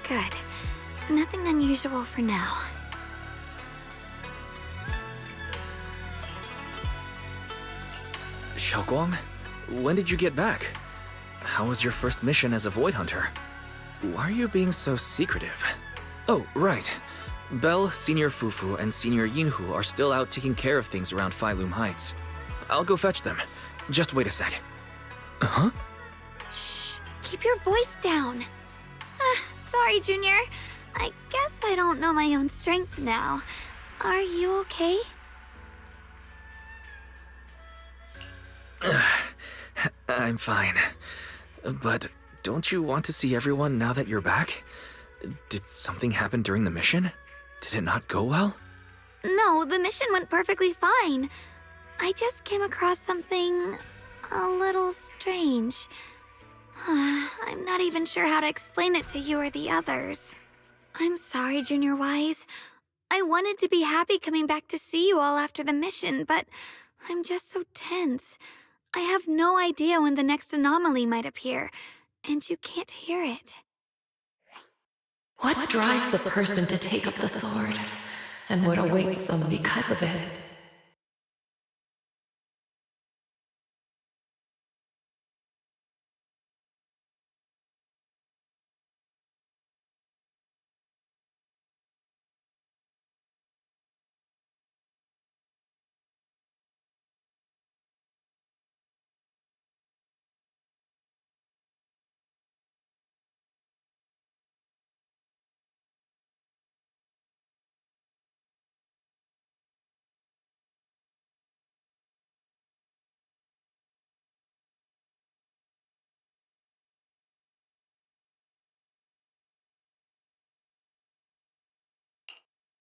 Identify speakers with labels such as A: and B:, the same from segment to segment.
A: Good. Nothing unusual for now.
B: Xiaoguang, when did you get back? How was your first mission as a Void Hunter? Why are you being so secretive? Oh, right. Belle, Senior Fufu, and Senior Yinhu are still out taking care of things around Phylum Heights. I'll go fetch them. Just wait a sec. Huh?
A: Shh! Keep your voice down. Sorry, Junior. I guess I don't know my own strength now. Are you okay?
B: I'm fine. But don't you want to see everyone now that you're back? Did something happen during the mission? Did it not go well?
A: No, the mission went perfectly fine. I just came across something a little strange. I'm not even sure how to explain it to you or the others. I'm sorry, Junior Wise. I wanted to be happy coming back to see you all after the mission, but I'm just so tense. I have no idea when the next anomaly might appear, and you can't hear it.
C: What drives a person to take up the sword, and what awaits them because of it?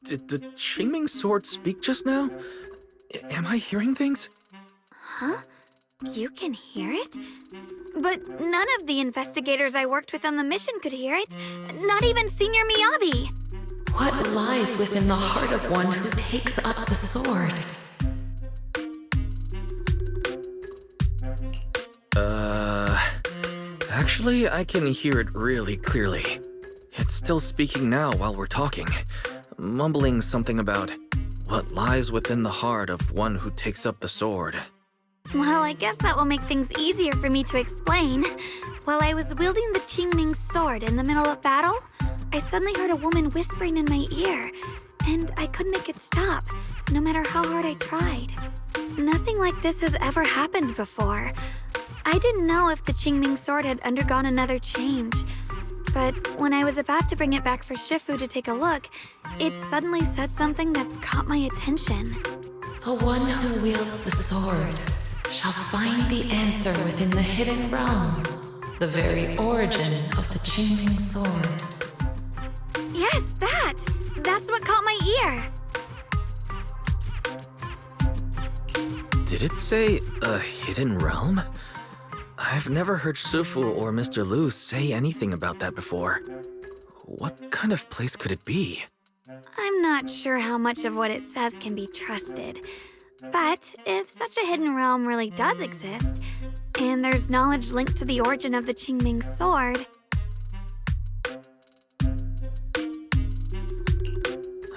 B: Did the Qingming sword speak just now? Am I hearing things?
A: Huh? You can hear it? But none of the investigators I worked with on the mission could hear it. Not even Senior Miyabi.
C: What lies within the heart of one who takes up the sword?
B: Actually, I can hear it really clearly. It's still speaking now while we're talking, mumbling something about what lies within the heart of one who takes up the sword.
A: Well, I guess that will make things easier for me to explain. While I was wielding the Qingming sword in the middle of battle, I suddenly heard a woman whispering in my ear, and I couldn't make it stop, no matter how hard I tried. Nothing like this has ever happened before. I didn't know if the Qingming sword had undergone another change, but when I was about to bring it back for Shifu to take a look, it suddenly said something that caught my attention.
C: The one who wields the sword shall find the answer within the hidden realm, the very origin of the Qingming sword.
A: Yes, that! That's what caught my ear.
B: Did it say a hidden realm? I've never heard Shifu or Mr. Lu say anything about that before. What kind of place could it be?
A: I'm not sure how much of what it says can be trusted. But if such a hidden realm really does exist, and there's knowledge linked to the origin of the Qingming sword...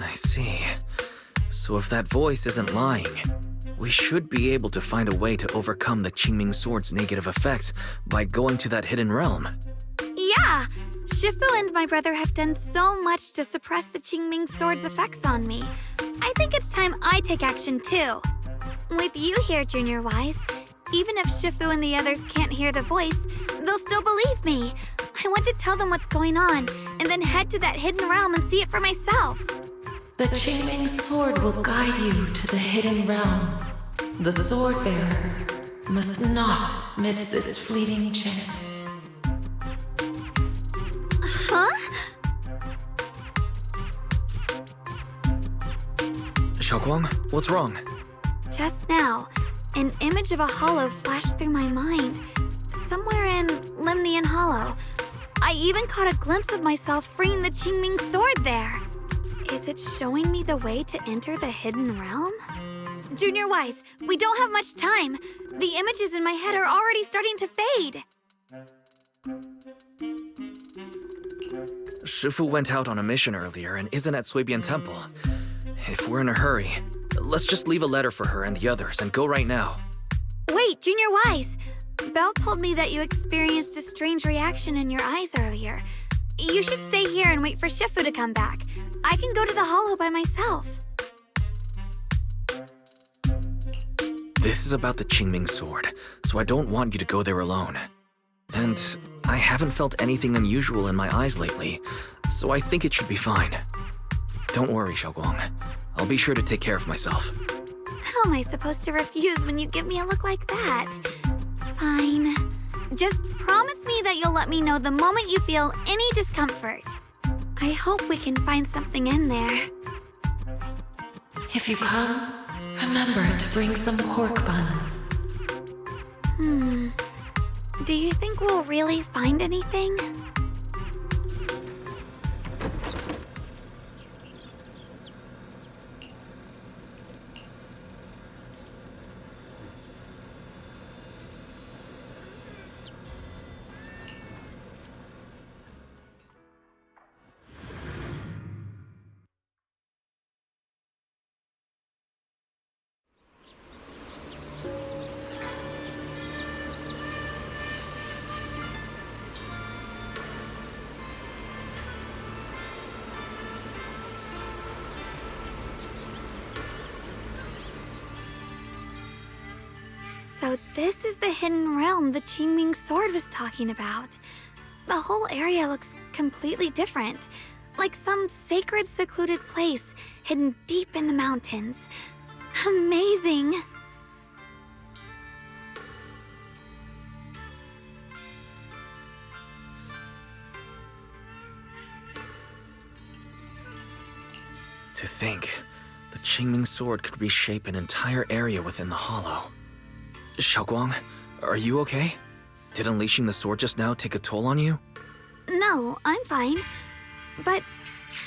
B: I see. So if that voice isn't lying, we should be able to find a way to overcome the Qingming sword's negative effect by going to that hidden realm.
A: Yeah! Shifu and my brother have done so much to suppress the Qingming sword's effects on me. I think it's time I take action too. With you here, Junior Wise, even if Shifu and the others can't hear the voice, they'll still believe me. I want to tell them what's going on, and then head to that hidden realm and see it for myself.
C: The Qingming sword will guide you to the hidden realm. The sword bearer must not miss this fleeting chance.
A: Huh?
B: Xiaoguang, what's wrong?
A: Just now, an image of a hollow flashed through my mind. Somewhere in Limnian Hollow. I even caught a glimpse of myself freeing the Qingming sword there. Is it showing me the way to enter the hidden realm? Junior Wise, we don't have much time. The images in my head are already starting to fade.
B: Shifu went out on a mission earlier and isn't at Suibian Temple. If we're in a hurry, let's just leave a letter for her and the others and go right now.
A: Wait, Junior Wise! Belle told me that you experienced a strange reaction in your eyes earlier. You should stay here and wait for Shifu to come back. I can go to the hollow by myself.
B: This is about the Qingming sword, so I don't want you to go there alone. And I haven't felt anything unusual in my eyes lately, so I think it should be fine. Don't worry, Xiaoguang. I'll be sure to take care of myself.
A: How am I supposed to refuse when you give me a look like that? Fine. Just promise me that you'll let me know the moment you feel any discomfort. I hope we can find something in there.
C: If you come, remember to bring some pork buns.
A: Do you think we'll really find anything? So this is the hidden realm the Qingming sword was talking about. The whole area looks completely different, like some sacred secluded place hidden deep in the mountains. Amazing!
B: To think, the Qingming sword could reshape an entire area within the hollow. Xiaoguang, are you okay? Did unleashing the sword just now take a toll on you?
A: No, I'm fine. But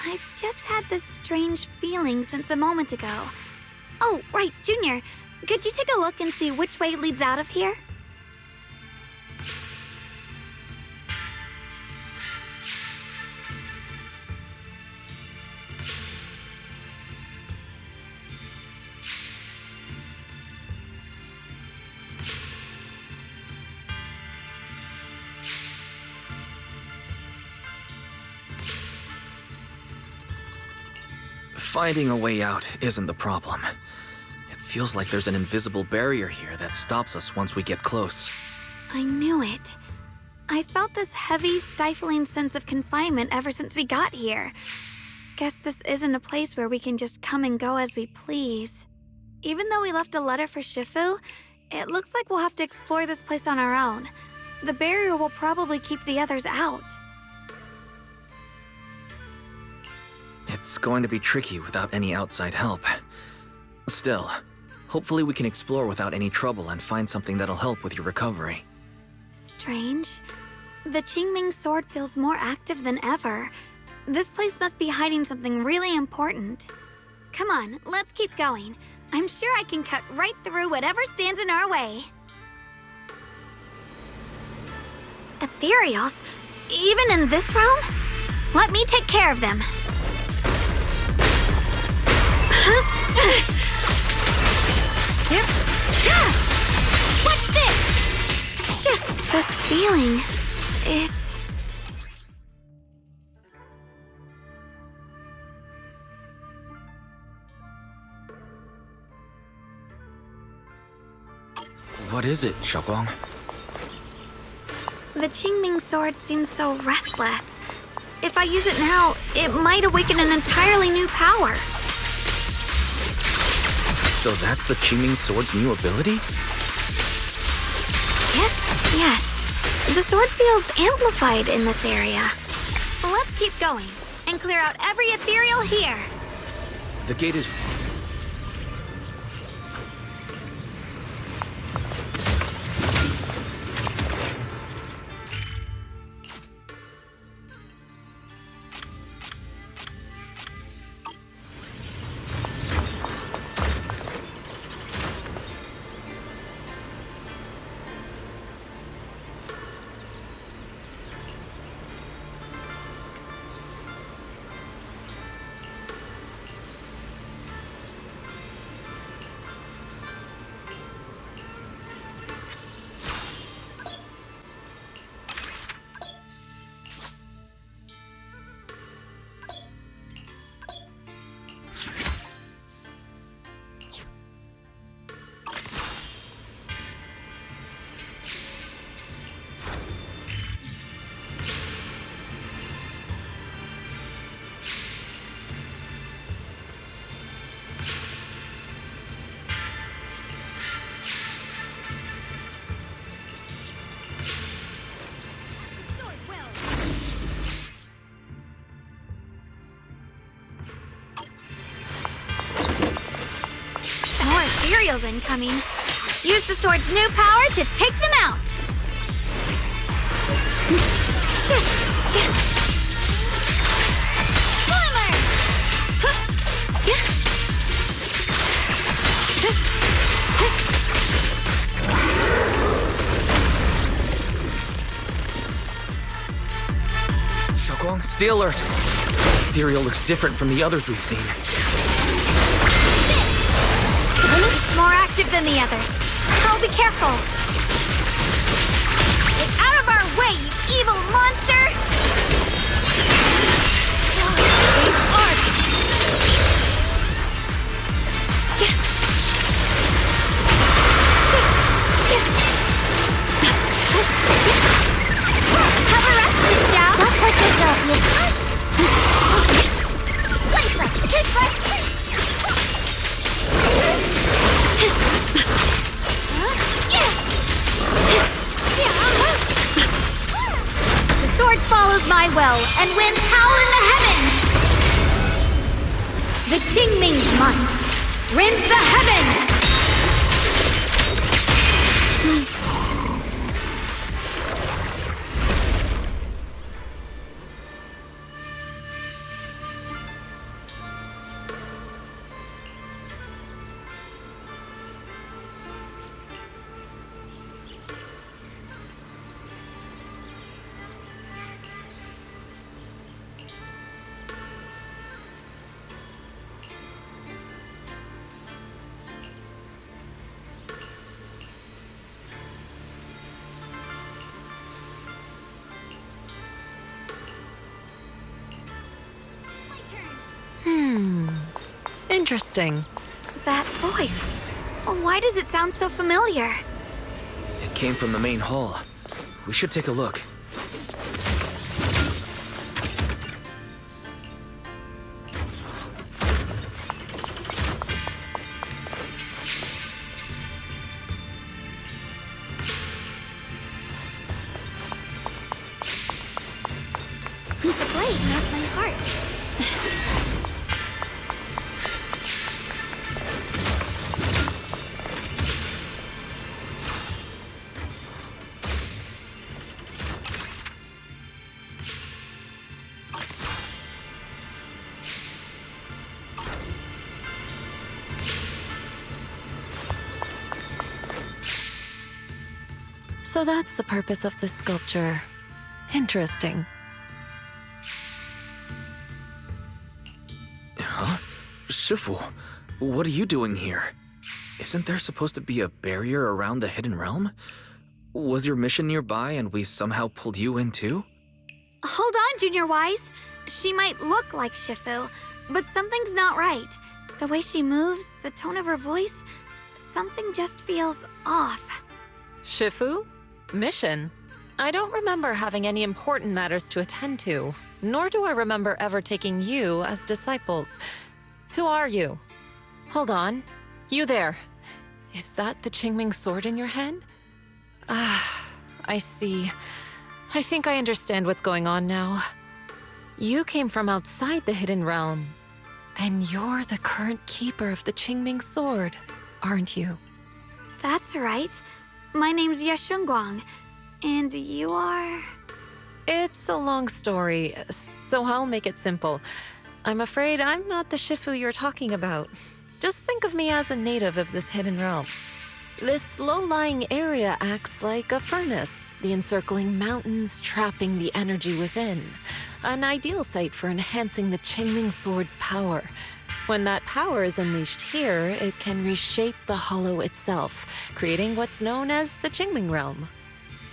A: I've just had this strange feeling since a moment ago. Oh, right, Junior. Could you take a look and see which way leads out of here?
B: Finding a way out isn't the problem. It feels like there's an invisible barrier here that stops us once we get close.
A: I knew it. I felt this heavy, stifling sense of confinement ever since we got here. Guess this isn't a place where we can just come and go as we please. Even though we left a letter for Shifu, it looks like we'll have to explore this place on our own. The barrier will probably keep the others out.
B: It's going to be tricky without any outside help. Still, hopefully we can explore without any trouble and find something that'll help with your recovery.
A: Strange. The Qingming sword feels more active than ever. This place must be hiding something really important. Come on, let's keep going. I'm sure I can cut right through whatever stands in our way. Ethereals? Even in this realm? Let me take care of them. What's this? This feeling, it's...
B: What is it, Xiaoguang?
A: The Qingming sword seems so restless. If I use it now, it might awaken an entirely new power.
B: So that's the Qingming sword's new ability?
A: Yes. The sword feels amplified in this area. Let's keep going and clear out every ethereal here.
B: The gate is...
A: materials incoming. Use the sword's new power to take them out. Spoiler!
B: Shoguang, stay alert. This ethereal looks different from the others we've seen.
A: It's more active than the others. So be careful. Get out of our way, you evil monster! Have a rest, Miss Zhao. Don't push yourself, The sword follows my will, and winds howl in the heavens! The Qingming's might rends the heavens!
C: Interesting.
A: That voice. Why does it sound so familiar?
B: It came from the main hall. We should take a look.
A: The blade knows my heart.
C: So that's the purpose of this sculpture. Interesting.
B: Huh? Shifu, what are you doing here? Isn't there supposed to be a barrier around the hidden realm? Was your mission nearby and we somehow pulled you in too?
A: Hold on, Junior Wise. She might look like Shifu, but something's not right. The way she moves, the tone of her voice, something just feels off.
C: Shifu? Mission? I don't remember having any important matters to attend to, nor do I remember ever taking you as disciples. Who are you? Hold on. You there. Is that the Qingming sword in your hand? Ah, I see. I think I understand what's going on now. You came from outside the hidden realm, and you're the current keeper of the Qingming sword, aren't you?
A: That's right. My name's Yashunguang, and you are...
C: It's a long story, so I'll make it simple. I'm afraid I'm not the Shifu you're talking about. Just think of me as a native of this hidden realm. This low-lying area acts like a furnace, the encircling mountains trapping the energy within. An ideal site for enhancing the Qingming sword's power. When that power is unleashed here, it can reshape the hollow itself, creating what's known as the Qingming realm.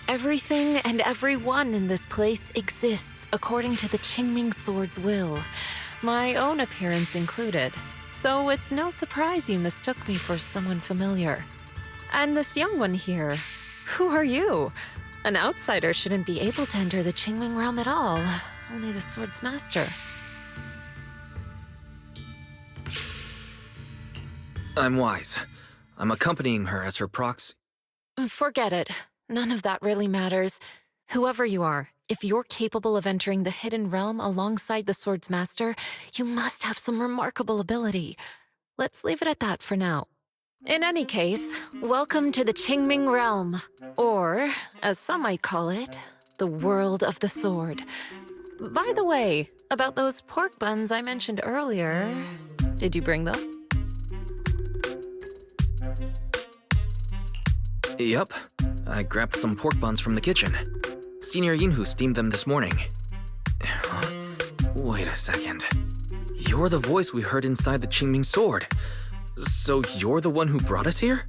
C: Everything and everyone in this place exists according to the Qingming sword's will, my own appearance included. So it's no surprise you mistook me for someone familiar. And this young one here, who are you? An outsider shouldn't be able to enter the Qingming realm at all, only the sword's master.
B: I'm Wise. I'm accompanying her as her proxy.
C: Forget it. None of that really matters. Whoever you are, if you're capable of entering the hidden realm alongside the sword's master, you must have some remarkable ability. Let's leave it at that for now. In any case, welcome to the Qingming realm, or, as some might call it, the world of the sword. By the way, about those pork buns I mentioned earlier, did you bring them?
B: Yup. I grabbed some pork buns from the kitchen. Senior Yinhu steamed them this morning. Huh? Wait a second. You're the voice we heard inside the Qingming sword. So you're the one who brought us here?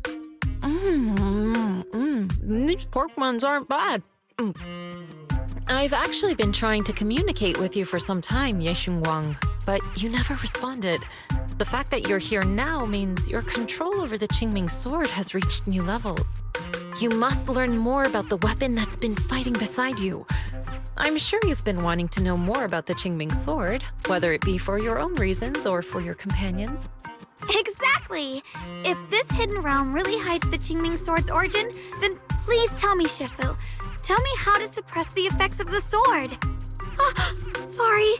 C: These pork buns aren't bad. I've actually been trying to communicate with you for some time, Ye Wang, but you never responded. The fact that you're here now means your control over the Qingming sword has reached new levels. You must learn more about the weapon that's been fighting beside you. I'm sure you've been wanting to know more about the Qingming sword, whether it be for your own reasons or for your companions.
A: Exactly! If this hidden realm really hides the Qingming sword's origin, then please tell me, Shifu. Tell me how to suppress the effects of the sword. Oh, sorry.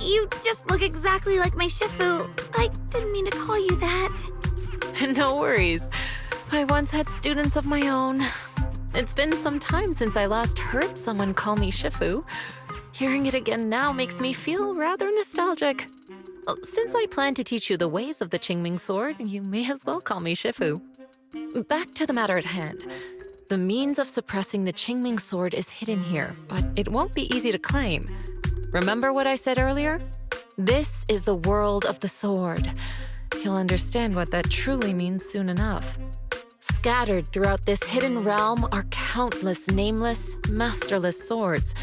A: You just look exactly like my Shifu. I didn't mean to call you that.
C: No worries. I once had students of my own. It's been some time since I last heard someone call me Shifu. Hearing it again now makes me feel rather nostalgic. Since I plan to teach you the ways of the Qingming sword, you may as well call me Shifu. Back to the matter at hand. The means of suppressing the Qingming sword is hidden here, but it won't be easy to claim. Remember what I said earlier? This is the world of the sword. You'll understand what that truly means soon enough. Scattered throughout this hidden realm are countless nameless, masterless swords.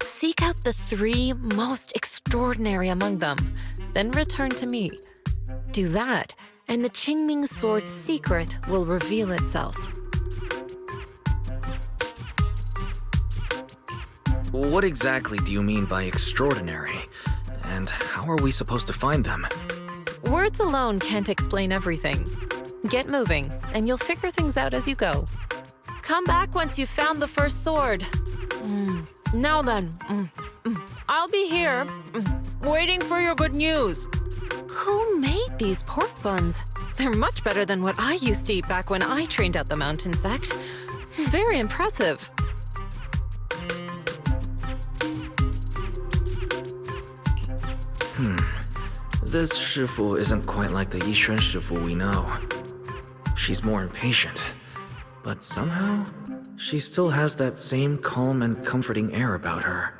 C: Seek out the 3 most extraordinary among them, then return to me. Do that, and the Qingming sword's secret will reveal itself.
B: What exactly do you mean by extraordinary? And how are we supposed to find them?
C: Words alone can't explain everything. Get moving, and you'll figure things out as you go. Come back once you've found the first sword. Now then, I'll be here, waiting for your good news. Who made these pork buns? They're much better than what I used to eat back when I trained at the mountain sect. Very impressive.
B: This Shifu isn't quite like the Yixuan Shifu we know. She's more impatient, but somehow, she still has that same calm and comforting air about her.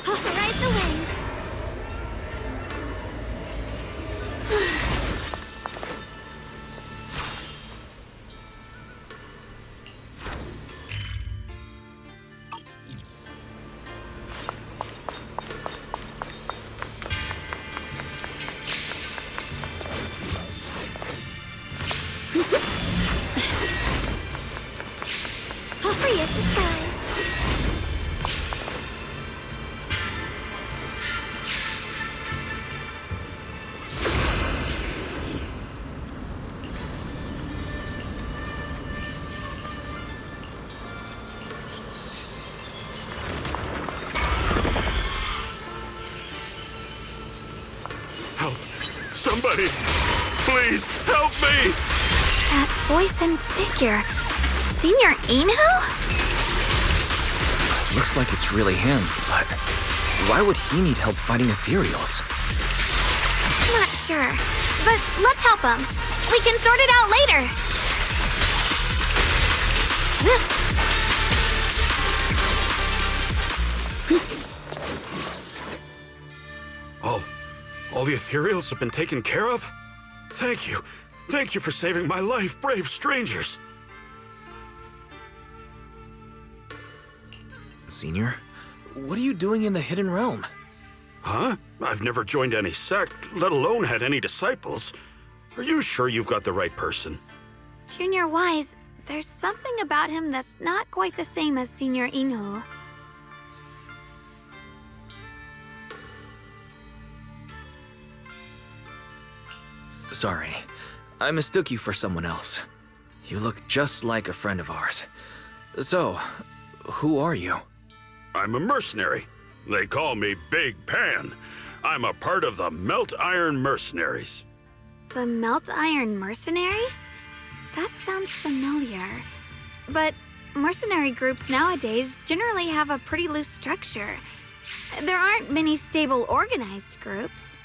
A: Ride the wind. Free as the skies.
D: Help! Somebody! Please, help me!
A: That voice and figure. Senior Yinhu?
B: Looks like it's really him, but why would he need help fighting ethereals?
A: Not sure. But let's help him. We can sort it out later.
D: All the ethereals have been taken care of? Thank you. Thank you for saving my life, brave strangers.
B: Senior, what are you doing in the Hidden Realm?
D: Huh? I've never joined any sect, let alone had any disciples. Are you sure you've got the right person?
A: Junior Wise, there's something about him that's not quite the same as Senior Inhu.
B: Sorry, I mistook you for someone else. You look just like a friend of ours. So, who are you?
D: I'm a mercenary. They call me Big Pan. I'm a part of the Melt Iron Mercenaries.
A: The Melt Iron Mercenaries? That sounds familiar. But mercenary groups nowadays generally have a pretty loose structure. There aren't many stable organized groups.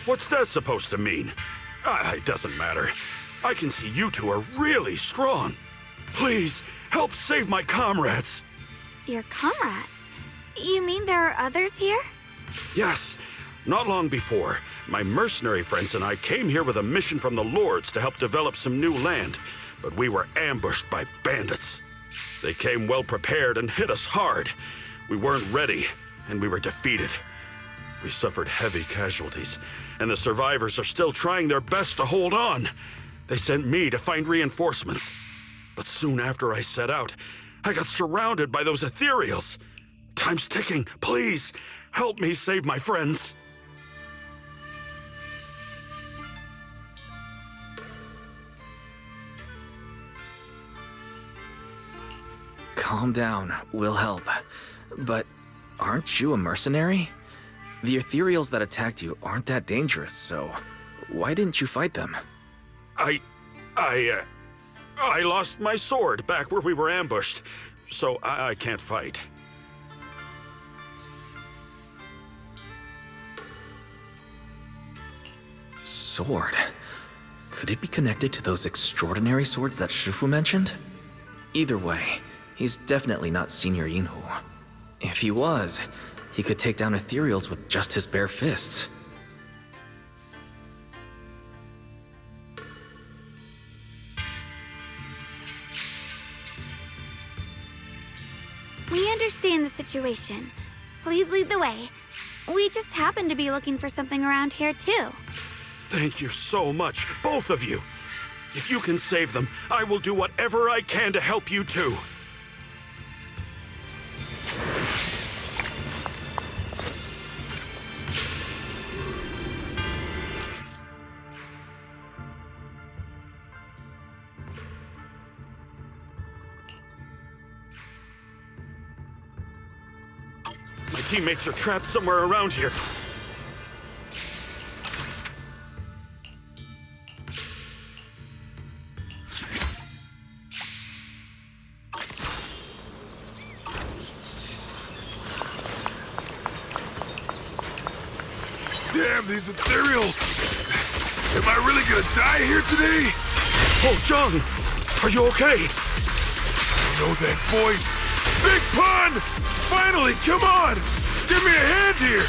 D: What's that supposed to mean? It doesn't matter. I can see you two are really strong. Please, help save my comrades.
A: Your comrades? You mean there are others here?
D: Yes. Not long before, my mercenary friends and I came here with a mission from the Lords to help develop some new land, but we were ambushed by bandits. They came well prepared and hit us hard. We weren't ready, and we were defeated. We suffered heavy casualties, and the survivors are still trying their best to hold on. They sent me to find reinforcements. But soon after I set out, I got surrounded by those ethereals. Time's ticking. Please, help me save my friends.
B: Calm down, we'll help. But aren't you a mercenary? The ethereals that attacked you aren't that dangerous, so why didn't you fight them?
D: I lost my sword back where we were ambushed, so I can't fight.
B: Sword? Could it be connected to those extraordinary swords that Shufu mentioned? Either way, he's definitely not Senior Yinhu. If he was, he could take down ethereals with just his bare fists.
A: We understand the situation. Please lead the way. We just happen to be looking for something around here, too.
D: Thank you so much, both of you. If you can save them, I will do whatever I can to help you too. My teammates are trapped somewhere around here.
E: Damn, these ethereals! Am I really gonna die here today?
D: Oh, John! Are you okay?
E: You know that voice? Big Pun! Finally, come on! Give me a hand here!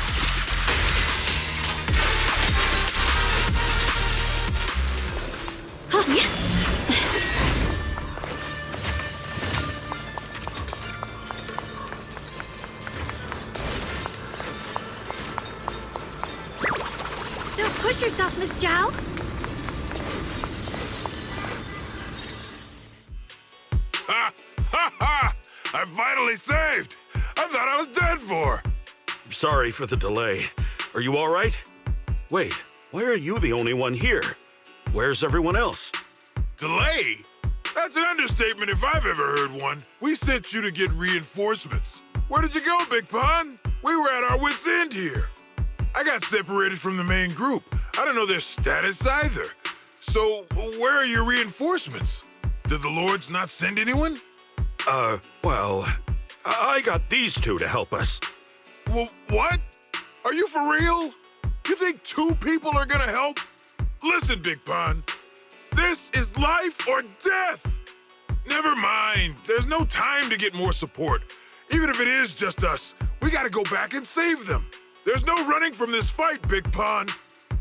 A: Don't push yourself, Miss Zhao.
E: Ha! Ha ha! I'm finally saved! I thought I was dead for!
D: Sorry for the delay. Are you all right? Wait, why are you the only one here? Where's everyone else?
E: Delay? That's an understatement if I've ever heard one. We sent you to get reinforcements. Where did you go, Big Pun? We were at our wits' end here. I got separated from the main group. I don't know their status either. So, where are your reinforcements? Did the Lords not send anyone?
D: Well, I got these two to help us.
E: What? Are you for real? You think two people are gonna help? Listen, Big Pun. This is life or death. Never mind. There's no time to get more support. Even if it is just us, we gotta go back and save them. There's no running from this fight, Big Pun.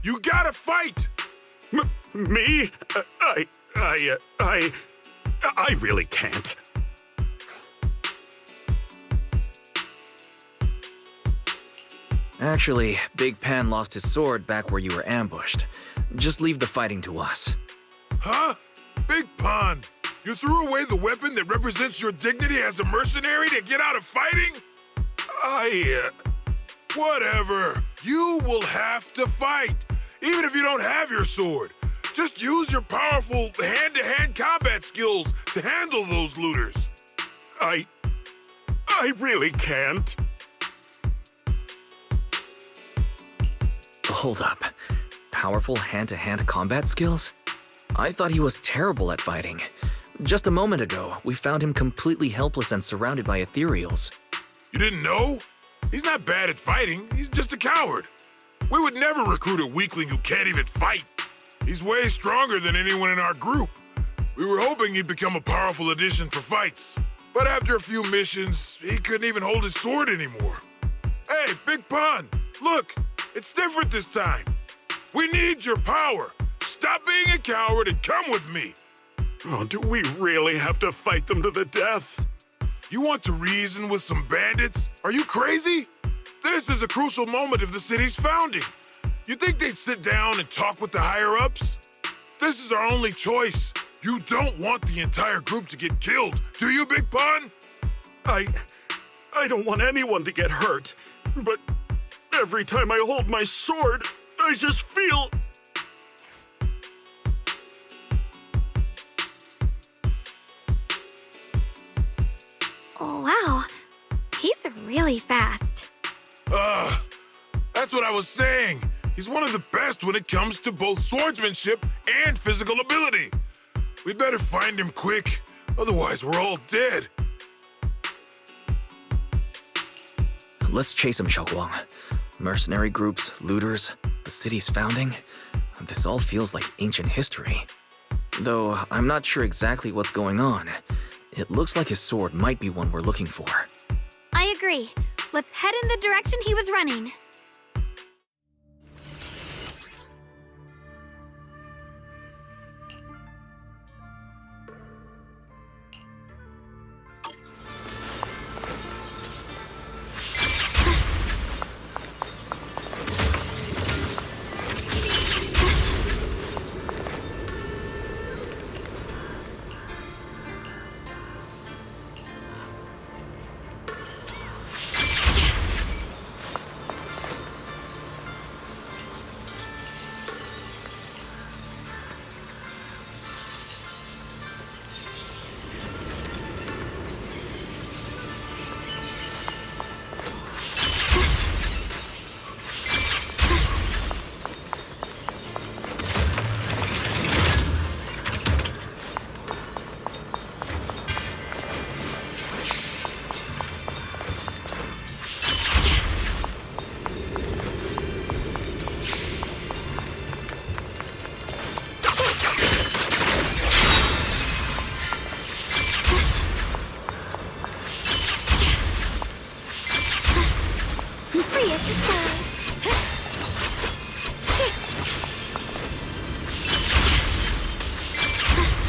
E: You gotta fight.
D: Me? I really can't.
B: Actually, Big Pan lost his sword back where you were ambushed. Just leave the fighting to us.
E: Huh? Big Pun, you threw away the weapon that represents your dignity as a mercenary to get out of fighting? Whatever. You will have to fight, even if you don't have your sword. Just use your powerful hand-to-hand combat skills to handle those looters.
D: I really can't.
B: Hold up. Powerful hand-to-hand combat skills? I thought he was terrible at fighting. Just a moment ago, we found him completely helpless and surrounded by ethereals.
E: You didn't know? He's not bad at fighting. He's just a coward. We would never recruit a weakling who can't even fight. He's way stronger than anyone in our group. We were hoping he'd become a powerful addition for fights. But after a few missions, he couldn't even hold his sword anymore. Hey, Big Pun, look, it's different this time. We need your power. Stop being a coward and come with me.
D: Oh, do we really have to fight them to the death?
E: You want to reason with some bandits? Are you crazy? This is a crucial moment of the city's founding. You think they'd sit down and talk with the higher-ups? This is our only choice. You don't want the entire group to get killed, do you, Big Pun?
D: I don't want anyone to get hurt, but every time I hold my sword, I just feel...
A: Wow, he's really fast.
E: That's what I was saying. He's one of the best when it comes to both swordsmanship and physical ability. We better find him quick, otherwise we're all dead.
B: Let's chase him, Xiaoguang. Mercenary groups, looters, the city's founding. This all feels like ancient history. Though I'm not sure exactly what's going on. It looks like his sword might be one we're looking for.
A: I agree. Let's head in the direction he was running.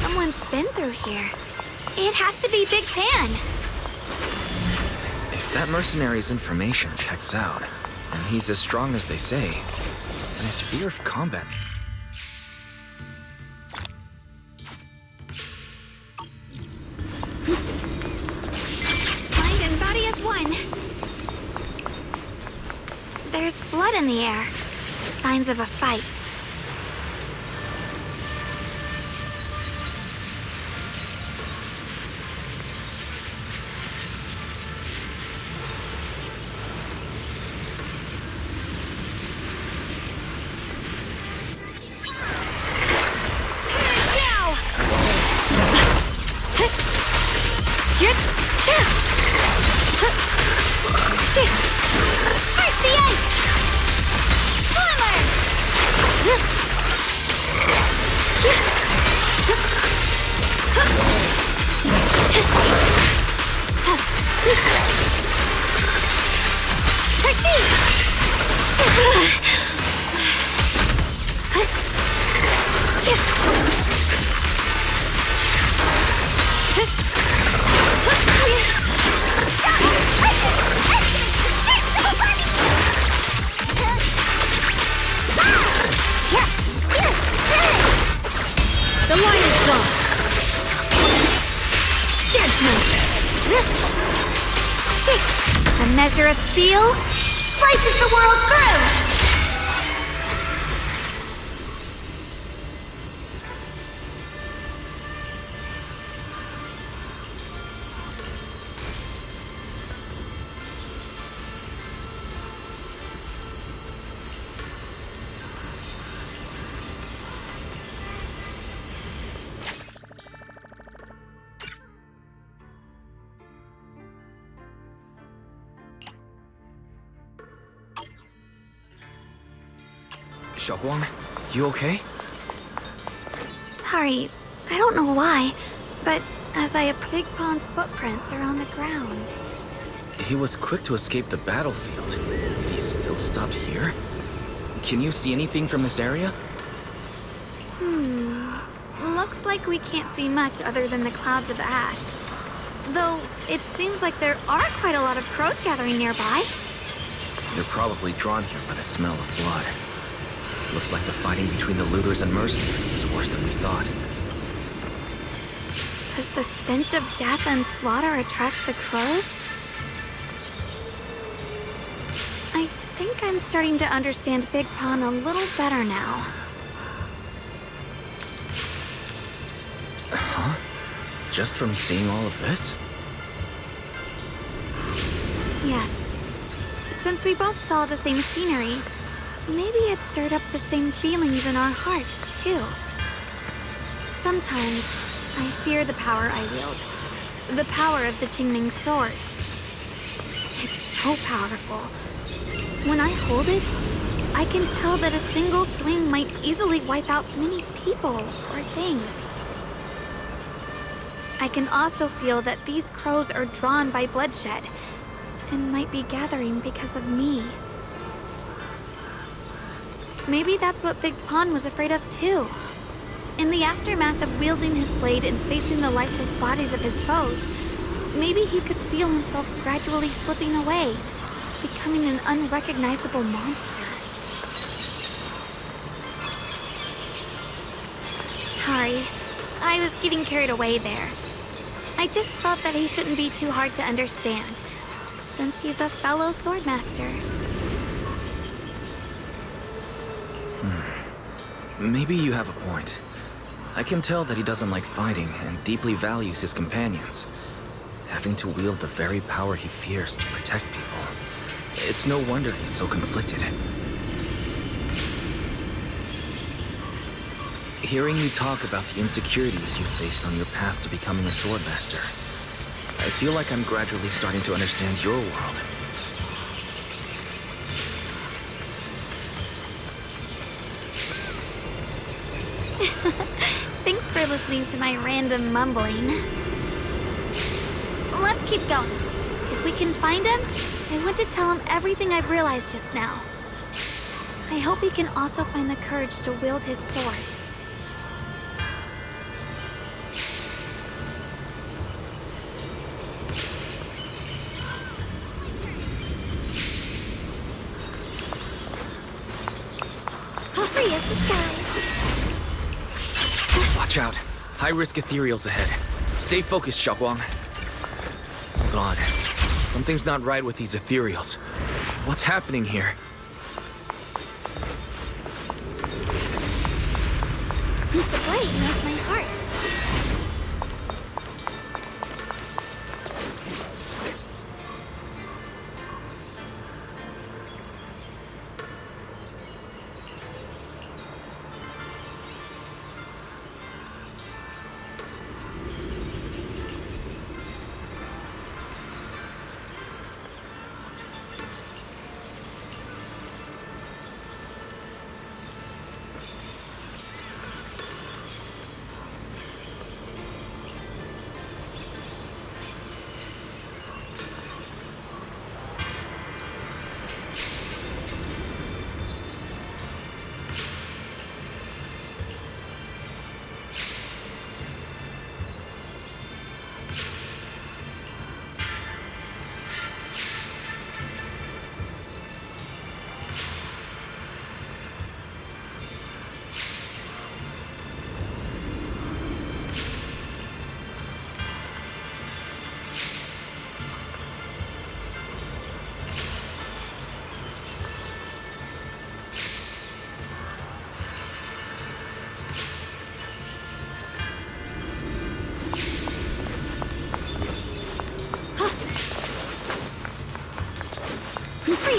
A: Someone's been through here. It has to be Big Pan.
B: If that mercenary's information checks out, and he's as strong as they say, then his fear of combat...
A: Mind and body as one. There's blood in the air. Signs of a fight. measure of steel slices the world through!
B: Xiaoguang, you okay?
A: Sorry, I don't know why, but as I approached, Big Pond's footprints are on the ground.
B: He was quick to escape the battlefield. Did he still stop here? Can you see anything from this area?
A: Looks like we can't see much other than the clouds of ash. Though, it seems like there are quite a lot of crows gathering nearby.
B: They're probably drawn here by the smell of blood. Looks like the fighting between the looters and mercenaries is worse than we thought.
A: Does the stench of death and slaughter attract the crows? I think I'm starting to understand Big Pond a little better now.
B: Huh? Just from seeing all of this?
A: Yes. Since we both saw the same scenery, maybe it stirred up the same feelings in our hearts, too. Sometimes, I fear the power I wield. The power of the Qingming sword. It's so powerful. When I hold it, I can tell that a single swing might easily wipe out many people or things. I can also feel that these crows are drawn by bloodshed, and might be gathering because of me. Maybe that's what Big Pond was afraid of too. In the aftermath of wielding his blade and facing the lifeless bodies of his foes, maybe he could feel himself gradually slipping away, becoming an unrecognizable monster. Sorry, I was getting carried away there. I just felt that he shouldn't be too hard to understand, since he's a fellow swordmaster.
B: Maybe you have a point. I can tell that he doesn't like fighting and deeply values his companions. Having to wield the very power he fears to protect people. It's no wonder he's so conflicted. Hearing you talk about the insecurities you faced on your path to becoming a swordmaster, I feel like I'm gradually starting to understand your world.
A: Thanks for listening to my random mumbling. Let's keep going. If we can find him, I want to tell him everything I've realized just now. I hope he can also find the courage to wield his sword. Hurry as the sky.
B: Watch out. High-risk ethereals ahead. Stay focused, Xiaoguang. Hold on. Something's not right with these ethereals. What's happening here?
A: The blade knows my heart.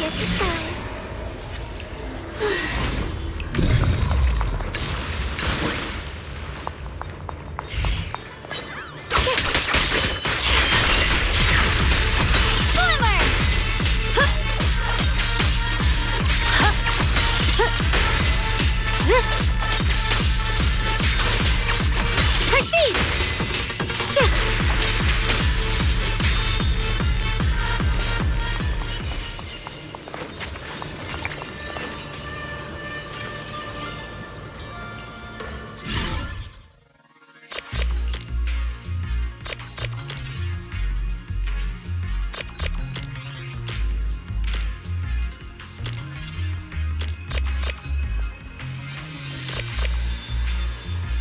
A: Here's the spells.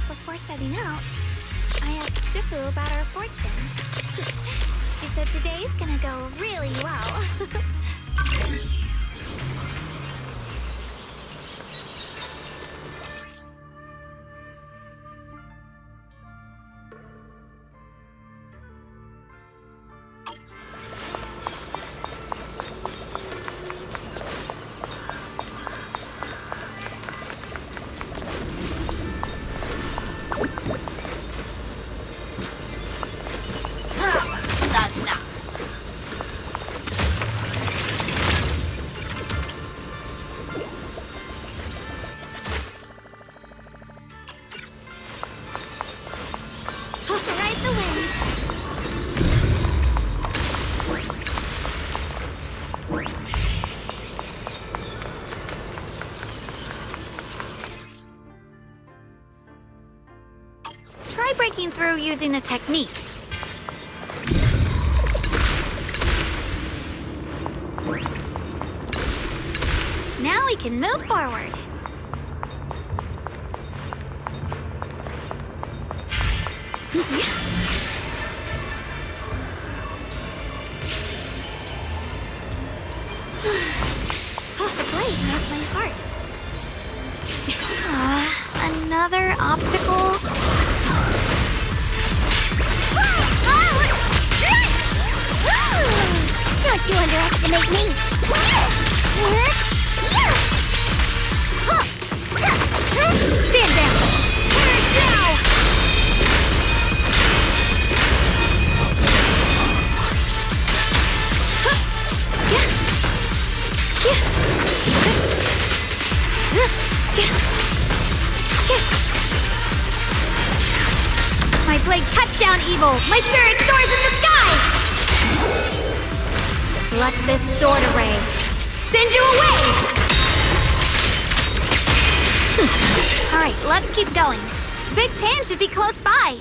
A: Before setting out, I asked Shifu about our fortune. She said today's gonna go really well. Ride the wind. Try breaking through using a technique. Now we can move forward. The blade knows my heart. Another obstacle. Don't you underestimate me! Stand down! Now! My blade cuts down evil! My spirit soars in the sky! Let this sword array send you away! Alright, let's keep going. Big Pan should be close by.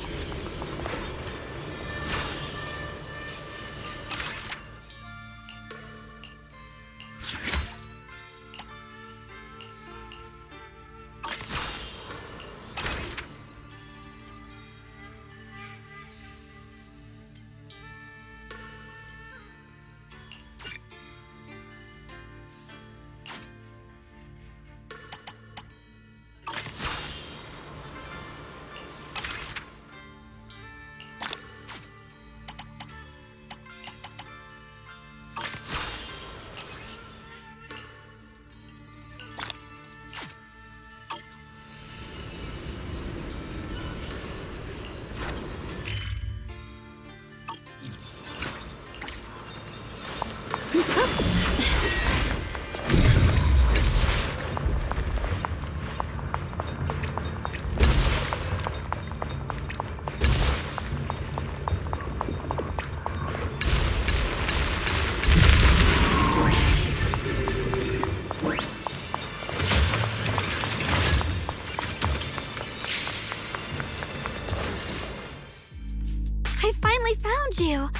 A: I finally found you!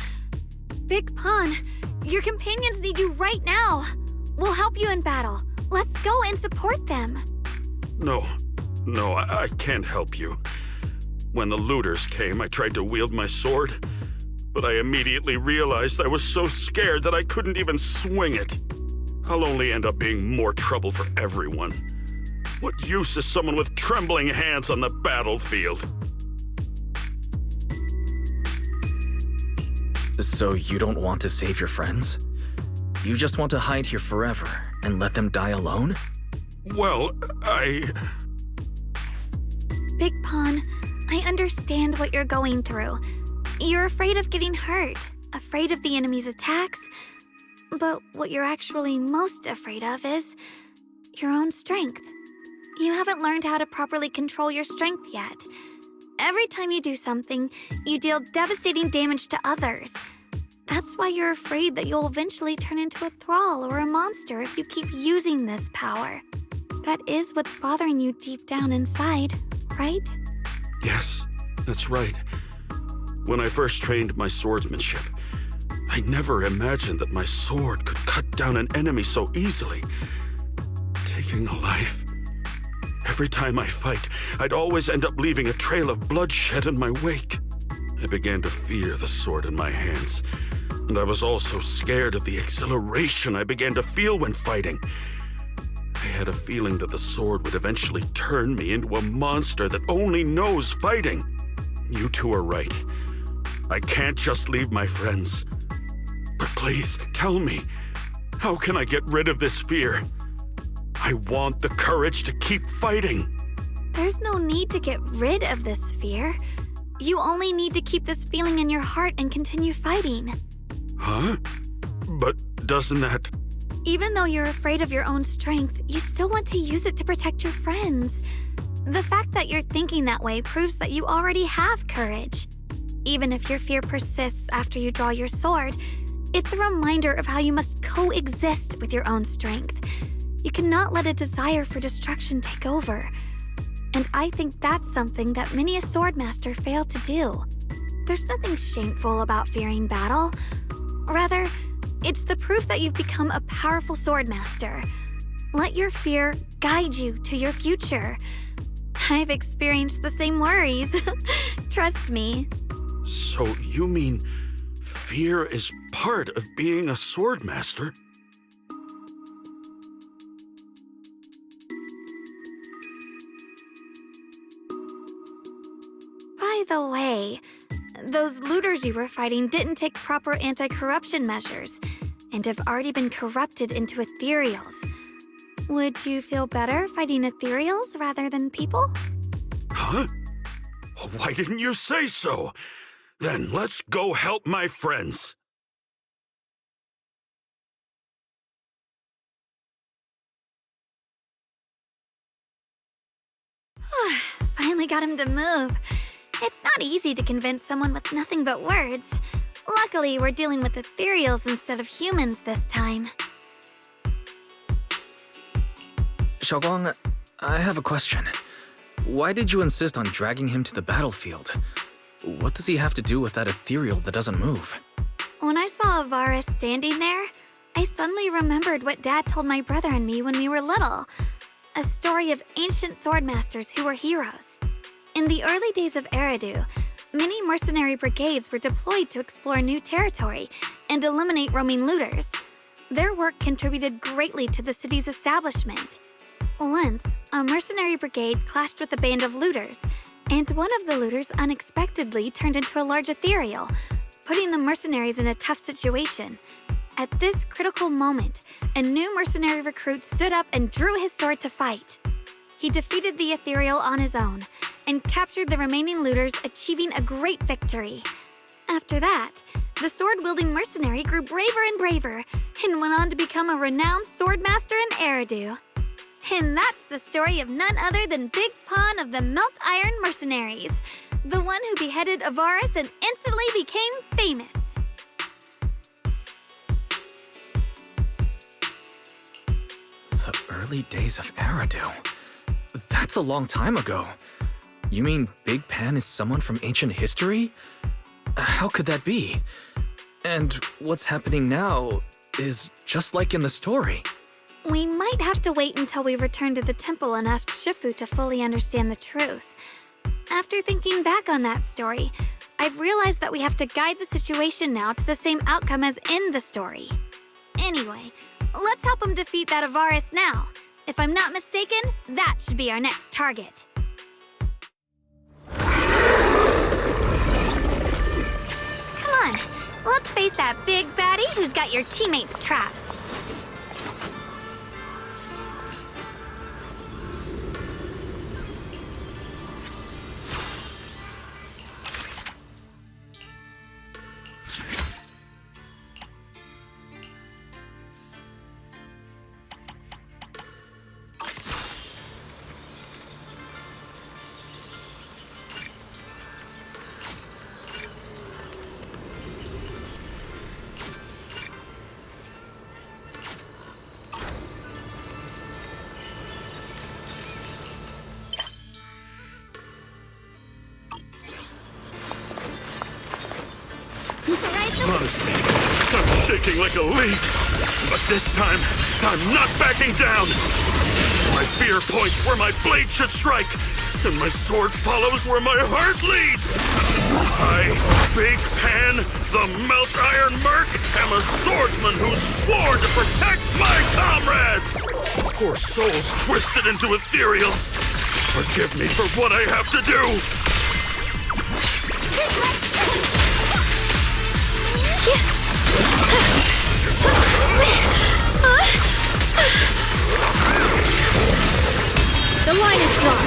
A: Big Pon, your companions need you right now. We'll help you in battle. Let's go and support them.
D: No, I can't help you. When the looters came, I tried to wield my sword, but I immediately realized I was so scared that I couldn't even swing it. I'll only end up being more trouble for everyone. What use is someone with trembling hands on the battlefield?
B: So you don't want to save your friends? You just want to hide here forever and let them die alone?
D: Well,
A: Big Pawn, I understand what you're going through. You're afraid of getting hurt, afraid of the enemy's attacks, but what you're actually most afraid of is your own strength. You haven't learned how to properly control your strength yet. Every time you do something, you deal devastating damage to others. That's why you're afraid that you'll eventually turn into a thrall or a monster if you keep using this power. That is what's bothering you deep down inside, right?
D: yes, that's right. When I first trained my swordsmanship, I never imagined that my sword could cut down an enemy so easily, taking a life. Every time I fight, I'd always end up leaving a trail of bloodshed in my wake. I began to fear the sword in my hands, and I was also scared of the exhilaration I began to feel when fighting. I had a feeling that the sword would eventually turn me into a monster that only knows fighting. You two are right. I can't just leave my friends. But please, tell me, how can I get rid of this fear? I want the courage to keep fighting.
A: There's no need to get rid of this fear. You only need to keep this feeling in your heart and continue fighting.
D: Huh? But doesn't that...
A: Even though you're afraid of your own strength, you still want to use it to protect your friends. The fact that you're thinking that way proves that you already have courage. Even if your fear persists after you draw your sword, it's a reminder of how you must coexist with your own strength. You cannot let a desire for destruction take over. And I think that's something that many a swordmaster fail to do. There's nothing shameful about fearing battle. Rather, it's the proof that you've become a powerful swordmaster. Let your fear guide you to your future. I've experienced the same worries. Trust me.
D: So you mean fear is part of being a swordmaster?
A: By the way, those looters you were fighting didn't take proper anti-corruption measures and have already been corrupted into ethereals. Would you feel better fighting ethereals rather than people?
D: Huh? Why didn't you say so? Then let's go help my friends.
A: Finally got him to move. It's not easy to convince someone with nothing but words. Luckily, we're dealing with ethereals instead of humans this time.
B: Xiaoguang, I have a question. Why did you insist on dragging him to the battlefield? What does he have to do with that ethereal that doesn't move?
A: When I saw Avaris standing there, I suddenly remembered what Dad told my brother and me when we were little. A story of ancient swordmasters who were heroes. In the early days of Eridu, many mercenary brigades were deployed to explore new territory and eliminate roaming looters. Their work contributed greatly to the city's establishment. Once, a mercenary brigade clashed with a band of looters, and one of the looters unexpectedly turned into a large ethereal, putting the mercenaries in a tough situation. At this critical moment, a new mercenary recruit stood up and drew his sword to fight. He defeated the ethereal on his own, and captured the remaining looters, achieving a great victory. After that, the sword-wielding mercenary grew braver and braver, and went on to become a renowned swordmaster in Eridu. And that's the story of none other than Big Pawn of the Melt Iron Mercenaries, the one who beheaded Avaris and instantly became famous.
B: The early days of Eridu. That's a long time ago. You mean Big Pan is someone from ancient history? How could that be? And what's happening now is just like in the story.
A: We might have to wait until we return to the temple and ask Shifu to fully understand the truth. After thinking back on that story, I've realized that we have to guide the situation now to the same outcome as in the story. Anyway, let's help him defeat that Avaris now. If I'm not mistaken, that should be our next target. Come on, let's face that big baddie who's got your teammates trapped.
D: Honestly, I'm shaking like a leaf. But this time, I'm not backing down. My fear points where my blade should strike, and my sword follows where my heart leads. I, Big Pan, the Melt Iron Merc, am a swordsman who's sworn to protect my comrades. Poor souls twisted into ethereals. Forgive me for what I have to do.
A: The line is drawn.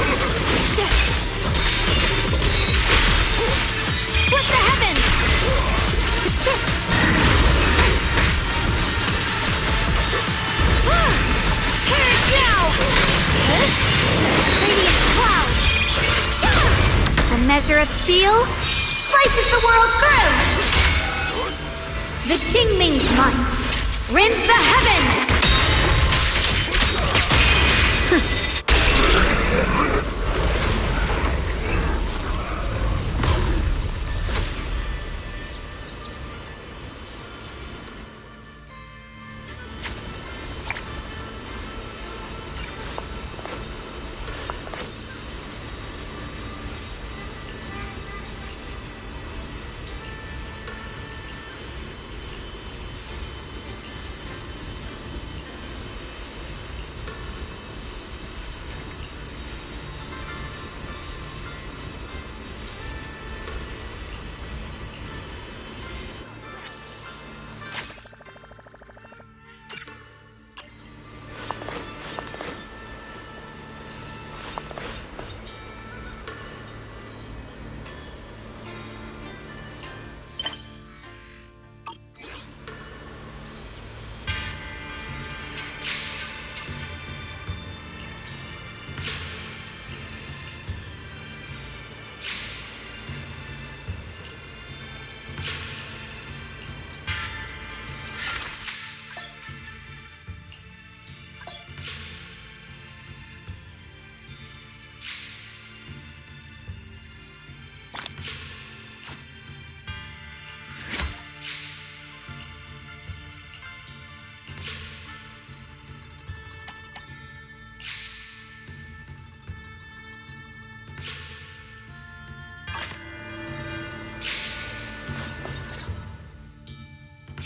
A: Split the heavens! Here it's now! Radiant cloud! A measure of steel slices the world through! The Qingming's might rends the heavens!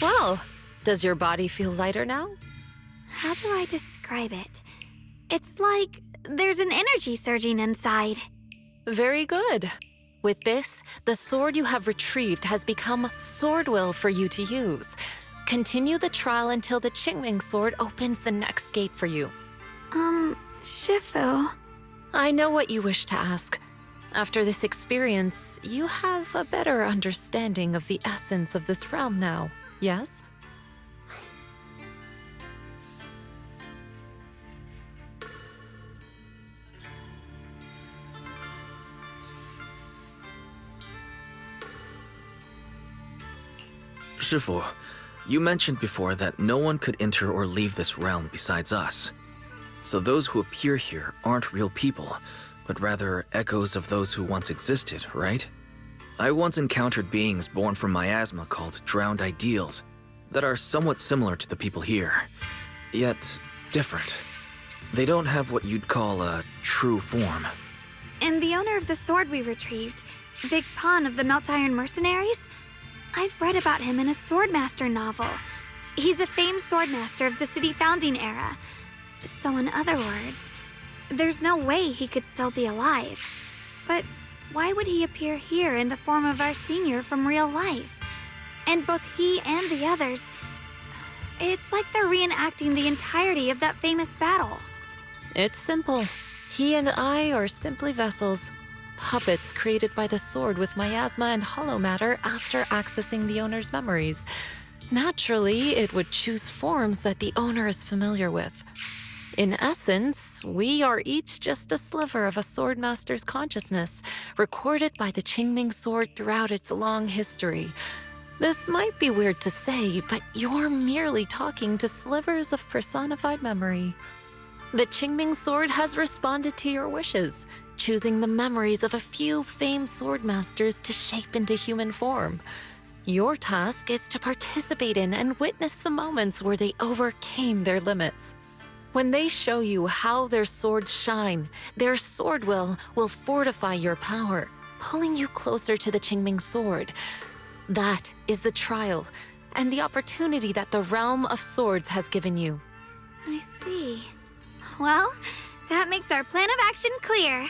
C: Well, does your body feel lighter now?
A: How do I describe it? It's like there's an energy surging inside.
C: Very good. With this, the sword you have retrieved has become sword will for you to use. Continue the trial until the Qingming sword opens the next gate for you.
A: Shifu.
C: I know what you wish to ask. After this experience, you have a better understanding of the essence of this realm now, yes?
B: Shifu, you mentioned before that no one could enter or leave this realm besides us. So those who appear here aren't real people, but rather echoes of those who once existed, right? I once encountered beings born from miasma called drowned ideals that are somewhat similar to the people here, yet different. They don't have what you'd call a true form.
A: And the owner of the sword we retrieved, Big Pan of the Melt Iron Mercenaries? I've read about him in a Swordmaster novel. He's a famed swordmaster of the city founding era. So in other words, there's no way he could still be alive. But why would he appear here in the form of our senior from real life? And both he and the others, it's like they're reenacting the entirety of that famous battle.
C: It's simple. He and I are simply vessels. Puppets created by the sword with miasma and hollow matter after accessing the owner's memories. Naturally, it would choose forms that the owner is familiar with. In essence, we are each just a sliver of a swordmaster's consciousness, recorded by the Qingming sword throughout its long history. This might be weird to say, but you're merely talking to slivers of personified memory. The Qingming sword has responded to your wishes, choosing the memories of a few famed swordmasters to shape into human form. Your task is to participate in and witness the moments where they overcame their limits. When they show you how their swords shine, their sword will fortify your power, pulling you closer to the Qingming sword. That is the trial and the opportunity that the realm of swords has given you.
A: I see. Well, that makes our plan of action clear.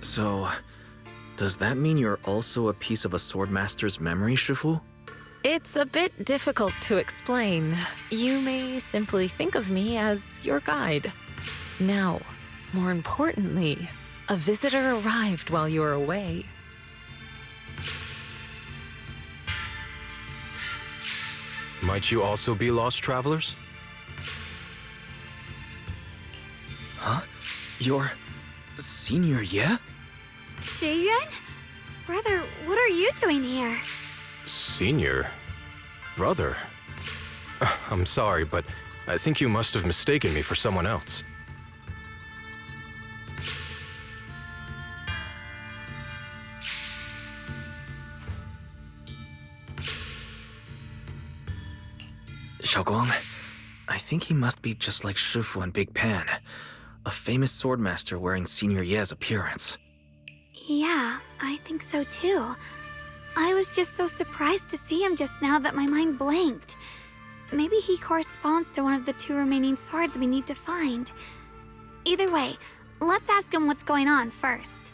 B: So, does that mean you're also a piece of a swordmaster's memory, Shifu?
C: It's a bit difficult to explain. You may simply think of me as your guide. Now, more importantly, a visitor arrived while you were away.
F: Might you also be lost travelers?
B: Huh? You're Senior Ye?
A: Shiyuan? Brother, what are you doing here?
F: Senior? Brother? I'm sorry, but I think you must have mistaken me for someone else.
B: Xiaoguang, I think he must be just like Shifu and Big Pan, a famous swordmaster wearing Senior Ye's appearance.
A: Yeah, I think so too. I was just so surprised to see him just now that my mind blanked. Maybe he corresponds to one of the two remaining swords we need to find. Either way, let's ask him what's going on first.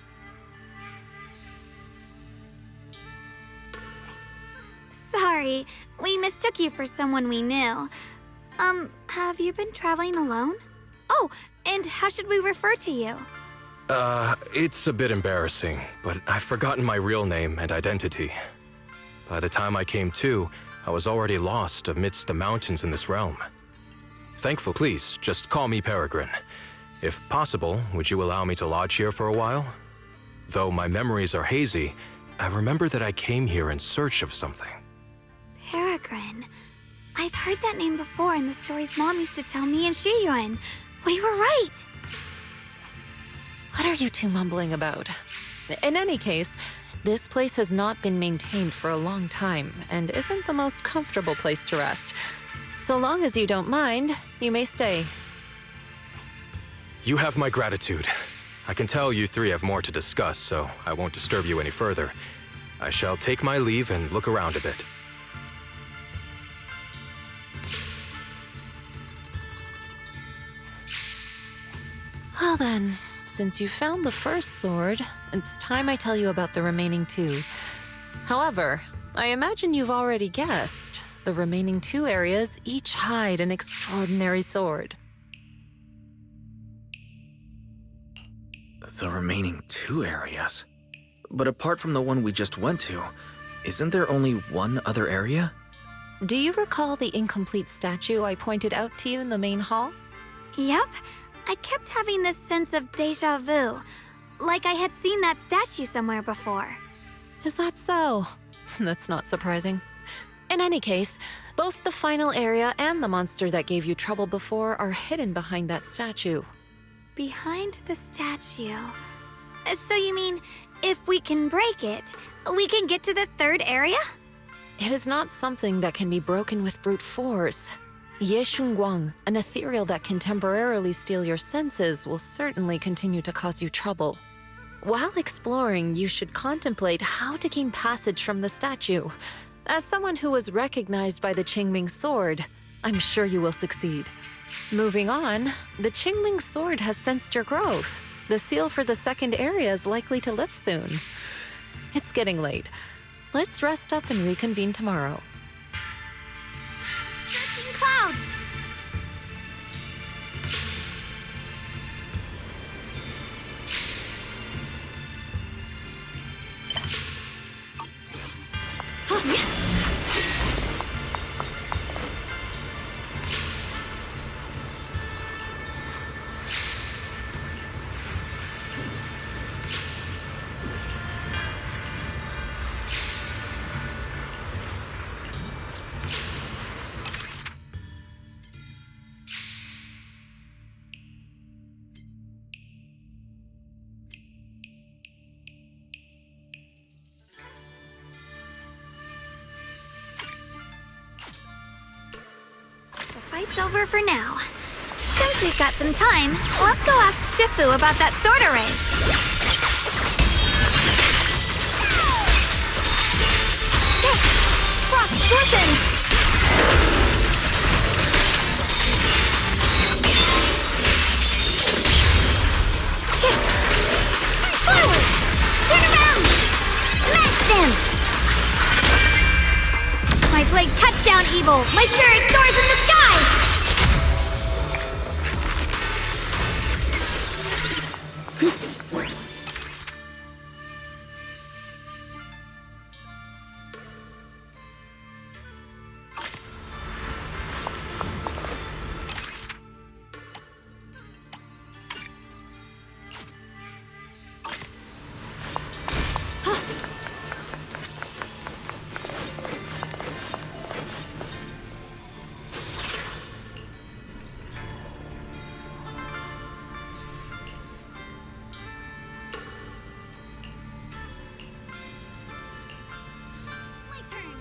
A: Sorry, we mistook you for someone we knew. Have you been traveling alone? Oh, and how should we refer to you?
F: It's a bit embarrassing, but I've forgotten my real name and identity. By the time I came to, I was already lost amidst the mountains in this realm. Thankful, please, just call me Peregrine. If possible, would you allow me to lodge here for a while? Though my memories are hazy, I remember that I came here in search of something.
A: Peregrine. I've heard that name before in the stories Mom used to tell me and Shiyuan. We were right!
C: What are you two mumbling about? In any case, this place has not been maintained for a long time and isn't the most comfortable place to rest. So long as you don't mind, you may stay.
F: You have my gratitude. I can tell you three have more to discuss, so I won't disturb you any further. I shall take my leave and look around a bit.
C: Well then, since you found the first sword, it's time I tell you about the remaining two. However, I imagine you've already guessed. The remaining two areas each hide an extraordinary sword.
B: The remaining two areas? But apart from the one we just went to, isn't there only one other area?
C: Do you recall the incomplete statue I pointed out to you in the main hall?
A: Yep. I kept having this sense of deja vu, like I had seen that statue somewhere before.
C: Is that so? That's not surprising. In any case, both the final area and the monster that gave you trouble before are hidden behind that statue.
A: Behind the statue. So you mean, if we can break it, we can get to the third area?
C: It is not something that can be broken with brute force. Ye Shunguang, an ethereal that can temporarily steal your senses, will certainly continue to cause you trouble. While exploring, you should contemplate how to gain passage from the statue. As someone who was recognized by the Qingming sword, I'm sure you will succeed. Moving on, the Qingming sword has sensed your growth. The seal for the second area is likely to lift soon. It's getting late. Let's rest up and reconvene tomorrow.
A: Clouds! Fight's over for now. Since we've got some time, let's go ask Shifu about that sword array. Frost glistens! Shit! Forward! Turn around! Smash them! My blade cuts down evil! My spirit soars in the sky! My turn.